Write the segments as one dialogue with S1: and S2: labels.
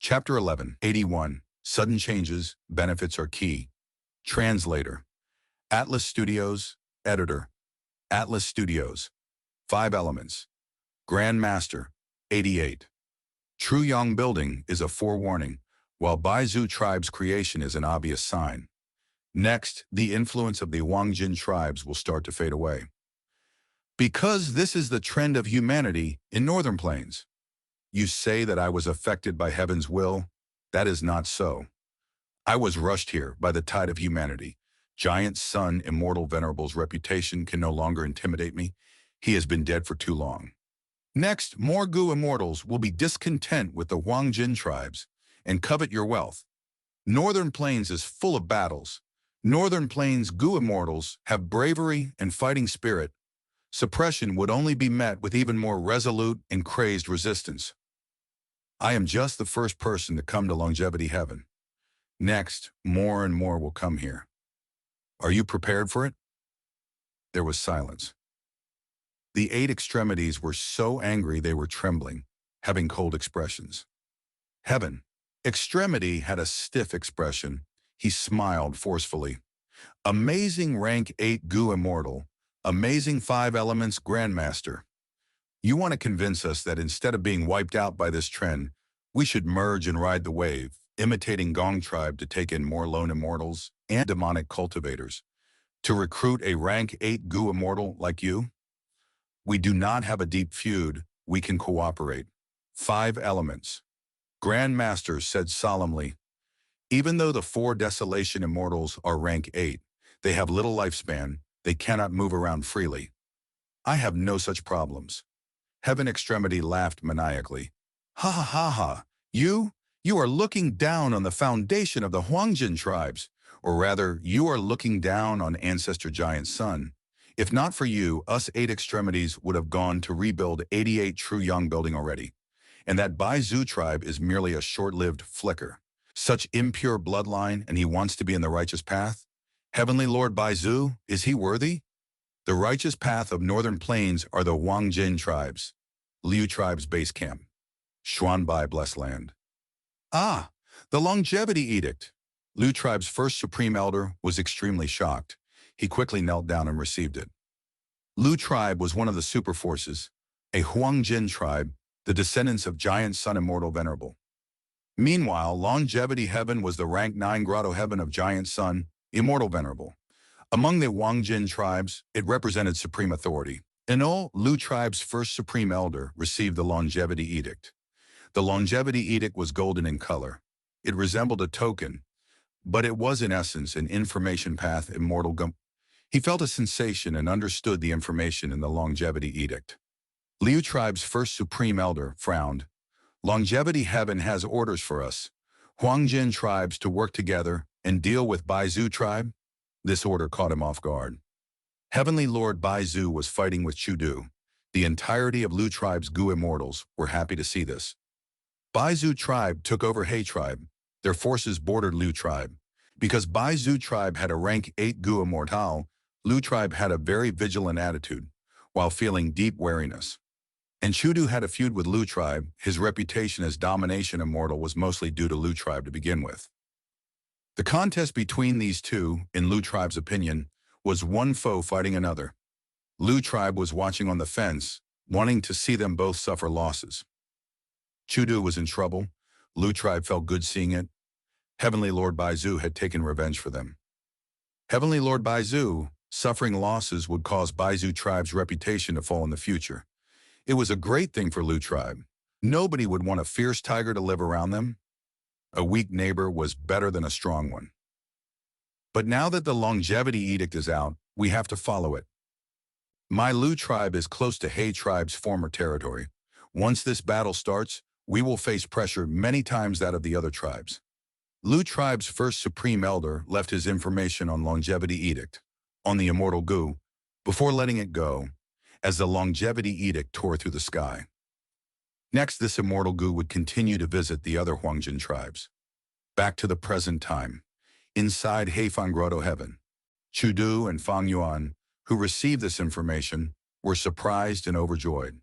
S1: Chapter 11, 81. Sudden changes, benefits are key. Translator. Atlas Studios, Editor. Atlas Studios. 5 elements. Grand Master, 88. True Yang building is a forewarning, while Baizu tribe's creation is an obvious sign. Next, the influence of the Wangjin tribes will start to fade away. Because this is the trend of humanity in Northern Plains. You say that I was affected by heaven's will? That is not so. I was rushed here by the tide of humanity. Giant Sun Immortal Venerable's reputation can no longer intimidate me. He has been dead for too long. Next, more Gu immortals will be discontent with the Wangjin tribes and covet your wealth. Northern Plains is full of battles. Northern Plains Gu immortals have bravery and fighting spirit. Suppression would only be met with even more resolute and crazed resistance. I am just the first person to come to Longevity Heaven. Next, more and more will come here. Are you prepared for it? There was silence. The 8 extremities were so angry they were trembling, having cold expressions. Heaven. Extremity had a stiff expression. He smiled forcefully. Amazing rank 8 Gu Immortal. Amazing 5 elements Grandmaster. You want to convince us that instead of being wiped out by this trend, we should merge and ride the wave, imitating Gong Tribe to take in more lone immortals and demonic cultivators, to recruit a rank 8 Gu immortal like you? We do not have a deep feud. We can cooperate. 5 elements. Grandmaster said solemnly, even though the 4 Desolation immortals are rank 8, they have little lifespan. They cannot move around freely. I have no such problems. Heaven Extremity laughed maniacally. Ha ha ha ha. You are looking down on the foundation of the Huangjin tribes, or rather, you are looking down on Ancestor Giant Sun. If not for you, us 8 extremities would have gone to rebuild 88 True Yang building already. And that Baizu tribe is merely a short-lived flicker. Such impure bloodline, and he wants to be in the righteous path? Heavenly Lord Baizu, is he worthy? The righteous path of Northern Plains are the Wangjin tribes. Liu tribe's base camp. Xuanbai blessed land. Ah, the Longevity Edict. Liu tribe's first supreme elder was extremely shocked. He quickly knelt down and received it. Liu tribe was one of the super forces, a Huangjin tribe, the descendants of Giant Sun Immortal Venerable. Meanwhile, Longevity Heaven was the rank 9 Grotto Heaven of Giant Sun Immortal Venerable. Among the Wangjin tribes, it represented supreme authority. In all, Liu tribe's first supreme elder received the Longevity Edict. The Longevity Edict was golden in color. It resembled a token, but it was in essence an information path immortal. He felt a sensation and understood the information in the Longevity Edict. Liu tribe's first supreme elder frowned. Longevity Heaven has orders for us, Huangjin tribes, to work together and deal with Baizu tribe. This order caught him off guard. Heavenly Lord Baizu was fighting with Chudu. The entirety of Liu tribe's Gu immortals were happy to see this. Baizu tribe took over He tribe. Their forces bordered Liu tribe. Because Baizu tribe had a rank 8 Gu immortal, Liu tribe had a very vigilant attitude, while feeling deep wariness. And Chudu had a feud with Liu tribe. His reputation as domination immortal was mostly due to Liu tribe to begin with. The contest between these two, in Liu tribe's opinion, was one foe fighting another. Liu tribe was watching on the fence, wanting to see them both suffer losses. Chudu was in trouble. Liu tribe felt good seeing it. Heavenly Lord Baizu had taken revenge for them. Heavenly Lord Baizu, suffering losses would cause Baizu tribe's reputation to fall in the future. It was a great thing for Liu tribe. Nobody would want a fierce tiger to live around them. A weak neighbor was better than a strong one. But now that the Longevity Edict is out, we have to follow it. My Liu tribe is close to He tribe's former territory. Once this battle starts, we will face pressure many times that of the other tribes. Liu tribe's first supreme elder left his information on Longevity Edict, on the immortal Gu, before letting it go, as the Longevity Edict tore through the sky. Next, this immortal Gu would continue to visit the other Huangjin tribes. Back to the present time. Inside Heifan Grotto Heaven, Chudu and Fang Yuan, who received this information, were surprised and overjoyed.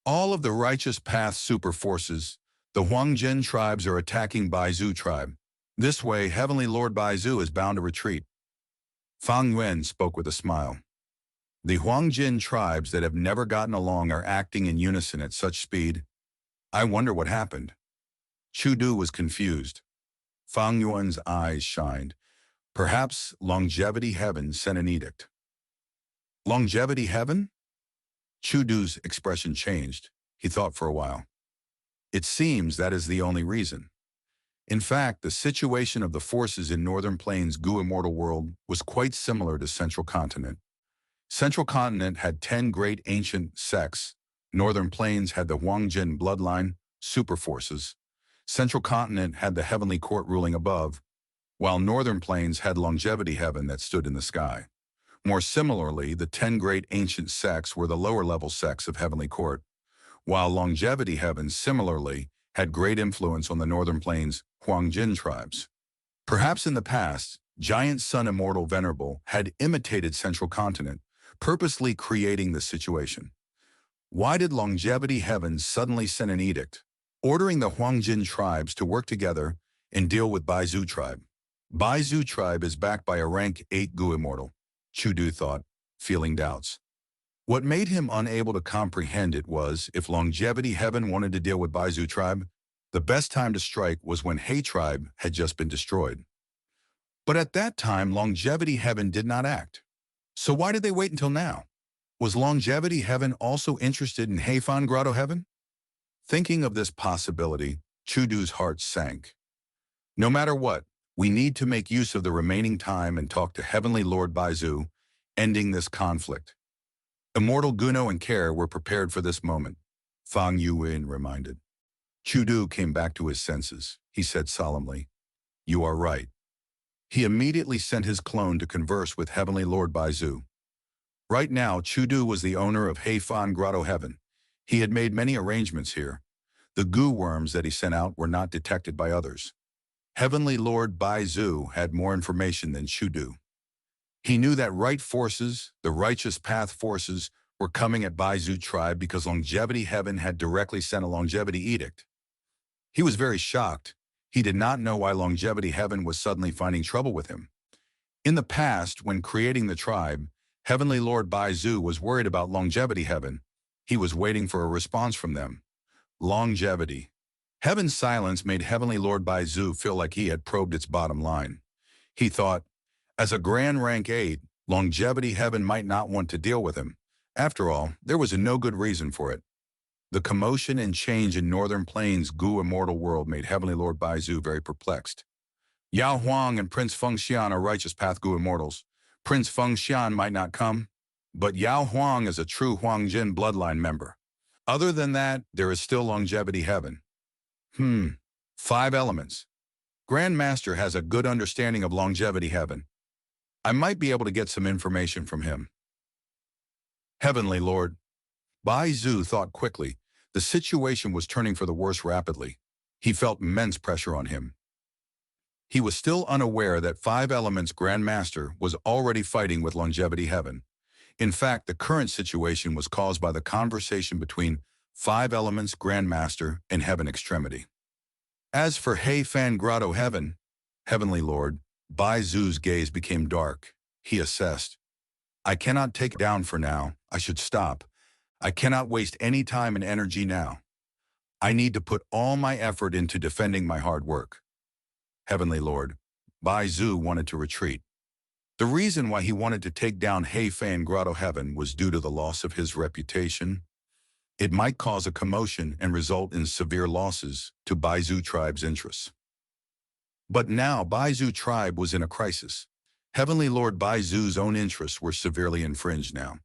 S1: All of the righteous path super forces, The Huangjin tribes are attacking Baizu tribe. This way, Heavenly Lord Baizu is bound to retreat. Fang Yuan spoke with a smile. The Huangjin tribes that have never gotten along are acting in unison at such speed. I wonder what happened. Chudu was confused. Fang Yuan's eyes shined. Perhaps Longevity Heaven sent an edict. Longevity Heaven? Chudu's expression changed. He thought for a while. It seems that is the only reason. In fact, the situation of the forces in Northern Plains' Gu Immortal World was quite similar to Central Continent. Central Continent had 10 great ancient sects. Northern Plains had the Huangjin bloodline, super forces. Central Continent had the heavenly court ruling above, while Northern Plains had Longevity Heaven that stood in the sky. More similarly, the 10 great ancient sects were the lower-level sects of heavenly court, while Longevity Heaven similarly had great influence on the Northern Plains Huangjin tribes. Perhaps in the past, Giant Sun Immortal Venerable had imitated Central Continent, purposely creating this situation. Why did Longevity Heaven suddenly send an edict, ordering the Huangjin tribes to work together and deal with Baizu tribe? Baizu tribe is backed by a rank 8 Gu Immortal, Chudu thought, feeling doubts. What made him unable to comprehend it was, if Longevity Heaven wanted to deal with Baizu tribe, the best time to strike was when He tribe had just been destroyed. But at that time, Longevity Heaven did not act. So why did they wait until now? Was Longevity Heaven also interested in Heifan Grotto Heaven? Thinking of this possibility, Chudu's heart sank. No matter what, we need to make use of the remaining time and talk to Heavenly Lord Baizu, ending this conflict. Immortal Guno and Care were prepared for this moment, Fang Yuan reminded. Chudu came back to his senses. He said solemnly, "You are right." He immediately sent his clone to converse with Heavenly Lord Baizu. Right now, Chudu was the owner of Heifan Grotto Heaven. He had made many arrangements here. The goo worms that he sent out were not detected by others. Heavenly Lord Baizu had more information than Chudu. He knew that right forces, the righteous path forces, were coming at Baizu tribe because Longevity Heaven had directly sent a longevity edict. He was very shocked. He did not know why Longevity Heaven was suddenly finding trouble with him. In the past, when creating the tribe, Heavenly Lord Baizu was worried about Longevity Heaven. He was waiting for a response from them. Longevity. Heaven's silence made Heavenly Lord Baizu feel like he had probed its bottom line. He thought, as a grand rank 8, Longevity Heaven might not want to deal with him. After all, there was no good reason for it. The commotion and change in Northern Plains' Gu Immortal World made Heavenly Lord Baizu very perplexed. Yao Huang and Prince Feng Xian are righteous path Gu Immortals. Prince Feng Xian might not come, but Yao Huang is a true Huangjin bloodline member. Other than that, there is still Longevity Heaven. 5 elements. Grand Master has a good understanding of Longevity Heaven. I might be able to get some information from him. Heavenly Lord. Baizu thought quickly. The situation was turning for the worse rapidly. He felt immense pressure on him. He was still unaware that 5 Elements Grand Master was already fighting with Longevity Heaven. In fact, the current situation was caused by the conversation between 5 Elements Grand Master and Heaven Extremity. As for Heifan Grotto Heaven, Heavenly Lord, Baizu's gaze became dark. He assessed. I cannot take it down for now. I should stop. I cannot waste any time and energy now. I need to put all my effort into defending my hard work. Heavenly Lord, Baizu wanted to retreat. The reason why he wanted to take down Heifan Grotto Heaven was due to the loss of his reputation. It might cause a commotion and result in severe losses to Baizu tribe's interests. But now Baizu tribe was in a crisis. Heavenly Lord Baizu's own interests were severely infringed now.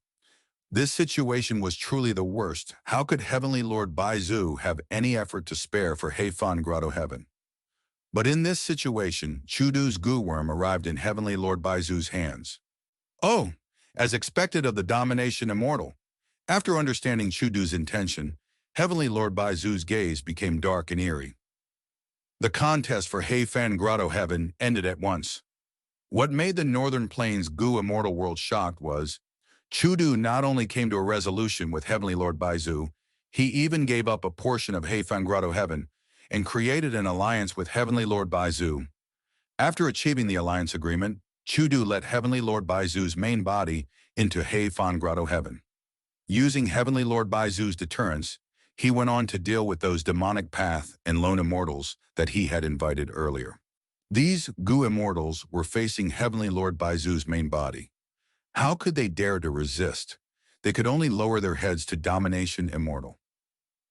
S1: This situation was truly the worst. How could Heavenly Lord Baizu have any effort to spare for Heifan Grotto Heaven? But in this situation, Chudu's goo worm arrived in Heavenly Lord Baizu's hands. Oh, as expected of the Domination Immortal. After understanding Chudu's intention, Heavenly Lord Baizu's gaze became dark and eerie. The contest for Heifan Grotto Heaven ended at once. What made the Northern Plains Gu Immortal World shocked was, Chudu not only came to a resolution with Heavenly Lord Baizu, he even gave up a portion of Heifan Grotto Heaven and created an alliance with Heavenly Lord Baizu. After achieving the alliance agreement, Chudu let Heavenly Lord Baizu's main body into Heifan Grotto Heaven. Using Heavenly Lord Baizu's deterrence, he went on to deal with those demonic path and lone immortals that he had invited earlier. These Gu immortals were facing Heavenly Lord Baizu's main body. How could they dare to resist? They could only lower their heads to Domination Immortal.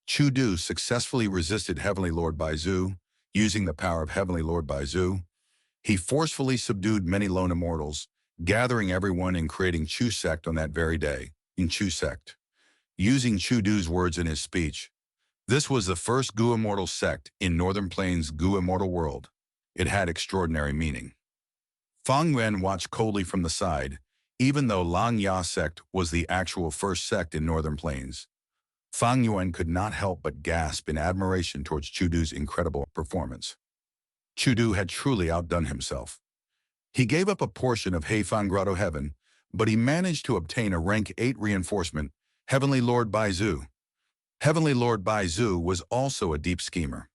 S1: Chudu successfully resisted Heavenly Lord Baizu, using the power of Heavenly Lord Baizu. He forcefully subdued many lone immortals, gathering everyone and creating Chu sect on that very day, in Chu sect. Using Chudu's words in his speech, this was the first Gu immortal sect in Northern Plains' Gu immortal world. It had extraordinary meaning. Fang Yuan watched coldly from the side, even though Lang Ya sect was the actual first sect in Northern Plains. Fang Yuan could not help but gasp in admiration towards Chudu's incredible performance. Chudu had truly outdone himself. He gave up a portion of Heifan Grotto Heaven, but he managed to obtain a rank 8 reinforcement, Heavenly Lord Baizu. Heavenly Lord Baizu was also a deep schemer.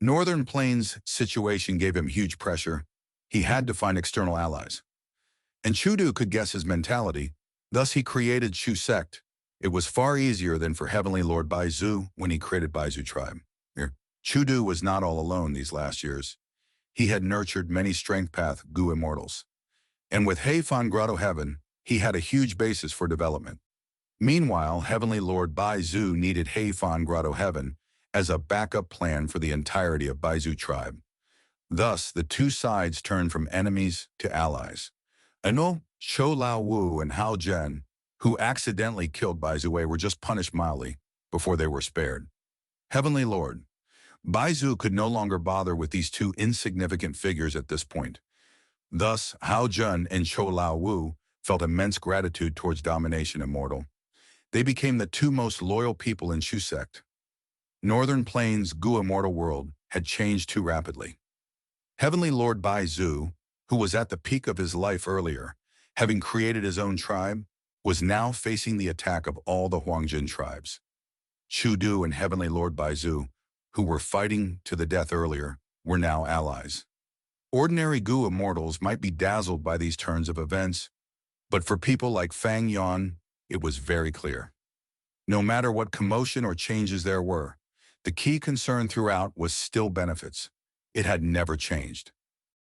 S1: Northern Plains' situation gave him huge pressure. He had to find external allies. And Chudu could guess his mentality, thus he created Chu sect. It was far easier than for Heavenly Lord Baizu when he created Baizu tribe. Chudu was not all alone these last years. He had nurtured many strength path Gu immortals. And with Heifan Grotto Heaven, he had a huge basis for development. Meanwhile, Heavenly Lord Baizu needed Heifan Grotto Heaven as a backup plan for the entirety of Baizu tribe. Thus, the two sides turned from enemies to allies. Ano, Shou Lao Wu and Hao Zhen, who accidentally killed Baizu were just punished mildly before they were spared. Heavenly Lord, Baizu could no longer bother with these two insignificant figures at this point. Thus, Hao Zhen and Shou Lao Wu felt immense gratitude towards Domination Immortal. They became the two most loyal people in Chu sect. Northern Plains' Gu immortal world had changed too rapidly. Heavenly Lord Baizu, who was at the peak of his life earlier, having created his own tribe, was now facing the attack of all the Huangjin tribes. Chudu and Heavenly Lord Baizu, who were fighting to the death earlier, were now allies. Ordinary Gu immortals might be dazzled by these turns of events, but for people like Fang Yuan, it was very clear. No matter what commotion or changes there were, the key concern throughout was still benefits. It had never changed.